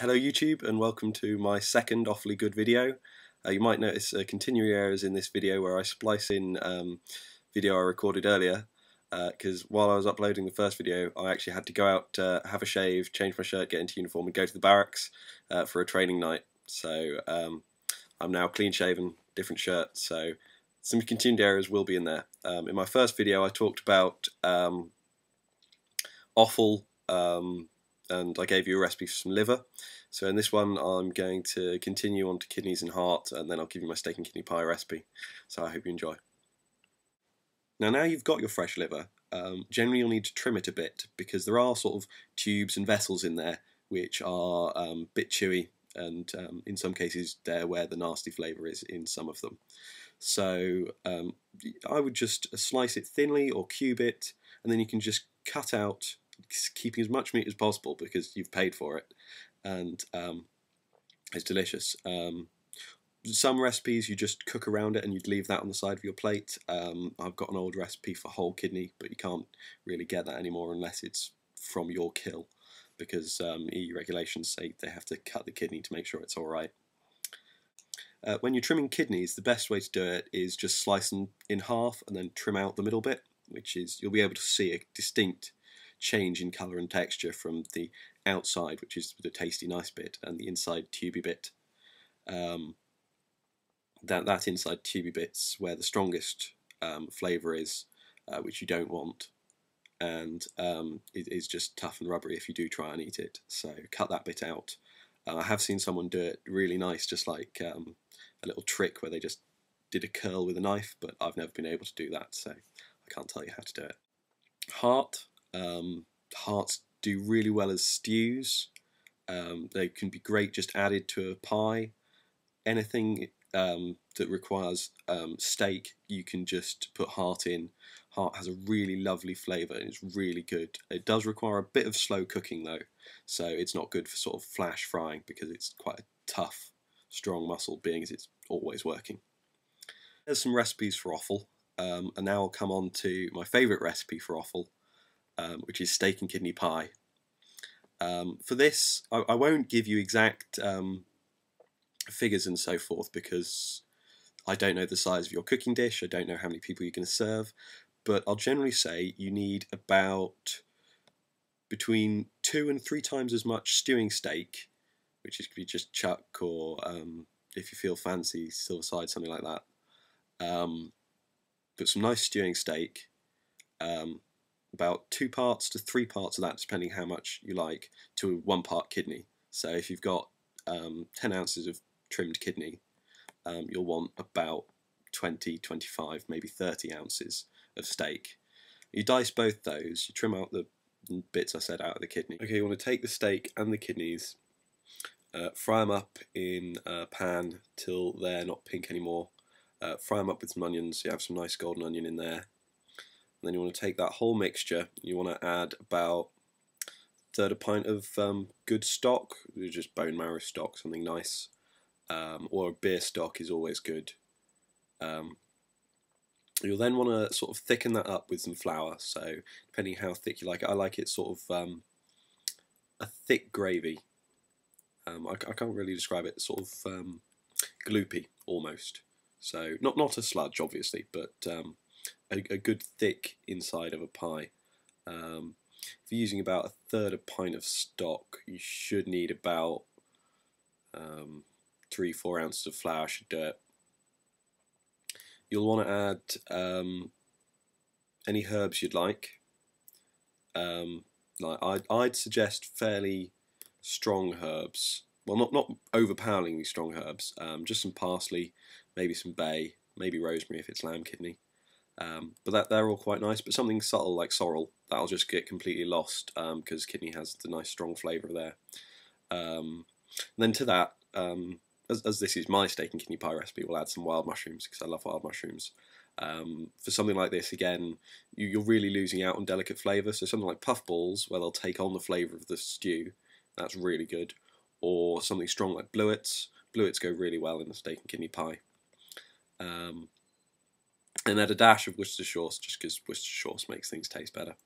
Hello YouTube and welcome to my second Offally Good video. You might notice continuing errors in this video where I splice in video I recorded earlier because while I was uploading the first video I actually had to go out, have a shave, change my shirt, get into uniform and go to the barracks for a training night. So I'm now clean shaven, different shirt, so some continued errors will be in there. In my first video I talked about offal, and I gave you a recipe for some liver. So in this one I'm going to continue on to kidneys and heart, and then I'll give you my steak and kidney pie recipe. So I hope you enjoy. Now you've got your fresh liver, generally you'll need to trim it a bit because there are sort of tubes and vessels in there which are a bit chewy, and in some cases they're where the nasty flavour is in some of them. So I would just slice it thinly or cube it, and then you can just cut out, keeping as much meat as possible because you've paid for it, and it's delicious. Some recipes you just cook around it and you'd leave that on the side of your plate. I've got an old recipe for whole kidney, but you can't really get that anymore unless it's from your kill, because EU regulations say they have to cut the kidney to make sure it's alright. When you're trimming kidneys, the best way to do it is just slice them in half and then trim out the middle bit, which is, you'll be able to see a distinct change in colour and texture from the outside, which is the tasty nice bit, and the inside tubey bit. That inside tubey bit's where the strongest flavour is, which you don't want, and it is just tough and rubbery if you do try and eat it, so cut that bit out. I have seen someone do it really nice, just like a little trick where they just did a curl with a knife, but I've never been able to do that, so I can't tell you how to do it. Heart. Hearts do really well as stews. They can be great just added to a pie. Anything that requires steak, you can just put heart in. Heart has a really lovely flavour and it's really good. It does require a bit of slow cooking though, so it's not good for sort of flash frying because it's quite a tough, strong muscle, being as it's always working. There's some recipes for offal, and now I'll come on to my favourite recipe for offal, which is steak and kidney pie. For this, I won't give you exact figures and so forth because I don't know the size of your cooking dish, I don't know how many people you're going to serve, but I'll generally say you need about between 2 and 3 times as much stewing steak, which is could be just chuck, or if you feel fancy, silver side, something like that. But some nice stewing steak, about 2 parts to 3 parts of that, depending how much you like, to 1 part kidney. So if you've got 10 ounces of trimmed kidney, you'll want about 20, 25, maybe 30 ounces of steak. You dice both those, you trim out the bits I said out of the kidney. Okay, you want to take the steak and the kidneys, fry them up in a pan till they're not pink anymore. Fry them up with some onions, so you have some nice golden onion in there. And then you want to take that whole mixture, you want to add about a third of a pint of good stock, just bone marrow stock, something nice, or a beer stock is always good. You'll then want to sort of thicken that up with some flour, so depending how thick you like it, I like it sort of a thick gravy. I can't really describe it, sort of gloopy almost. So not a sludge obviously, but a good thick inside of a pie. If you're using about a third of a pint of stock, you should need about 3-4 ounces of flour should do it. You'll want to add any herbs you'd like. I'd suggest fairly strong herbs. Well, not overpoweringly strong herbs. Just some parsley, maybe some bay, maybe rosemary if it's lamb kidney. But they're all quite nice. But something subtle like sorrel, that'll just get completely lost because kidney has the nice strong flavour there. Then to that, as this is my steak and kidney pie recipe, we'll add some wild mushrooms because I love wild mushrooms. For something like this, again, you're really losing out on delicate flavour. So something like puffballs, where they'll take on the flavour of the stew, that's really good. Or something strong like bluets. Bluets go really well in the steak and kidney pie. And add a dash of Worcestershire Sauce, just because Worcestershire Sauce makes things taste better.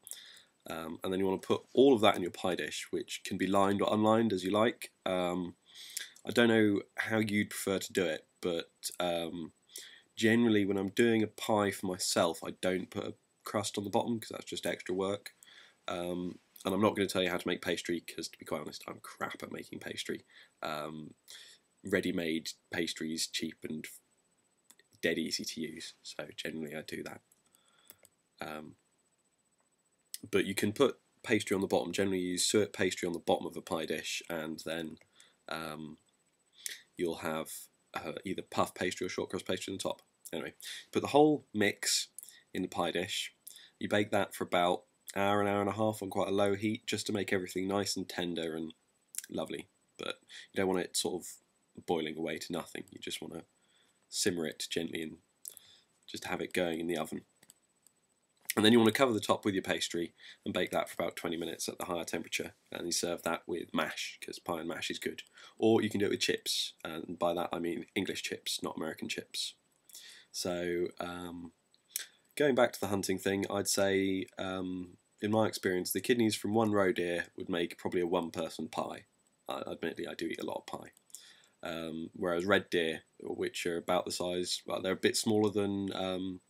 And then you want to put all of that in your pie dish, which can be lined or unlined as you like. I don't know how you'd prefer to do it, but generally when I'm doing a pie for myself, I don't put a crust on the bottom because that's just extra work. And I'm not going to tell you how to make pastry because, to be quite honest, I'm crap at making pastry. Ready-made pastries, cheap and dead easy to use, so generally I do that. But you can put pastry on the bottom. Generally you use suet pastry on the bottom of a pie dish, and then you'll have either puff pastry or shortcrust pastry on the top. Anyway, put the whole mix in the pie dish. You bake that for about an hour and a half on quite a low heat, just to make everything nice and tender and lovely. But you don't want it sort of boiling away to nothing. You just want to simmer it gently and just have it going in the oven. And then you want to cover the top with your pastry and bake that for about 20 minutes at the higher temperature. And you serve that with mash, because pie and mash is good. Or you can do it with chips, and by that I mean English chips, not American chips. So going back to the hunting thing, I'd say in my experience the kidneys from one roe deer would make probably a one-person pie. Admittedly I do eat a lot of pie. Whereas red deer, which are about the size, well, they're a bit smaller than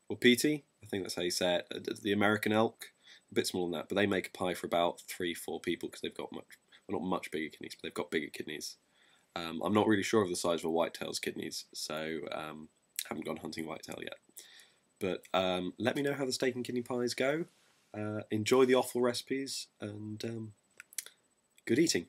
wapiti, I think that's how you say it, the American elk, a bit smaller than that, but they make a pie for about 3-4 people because they've got much, well, not much bigger kidneys, but they've got bigger kidneys. I'm not really sure of the size of a whitetail's kidneys, so haven't gone hunting whitetail yet. But let me know how the steak and kidney pies go. Enjoy the offal recipes, and good eating.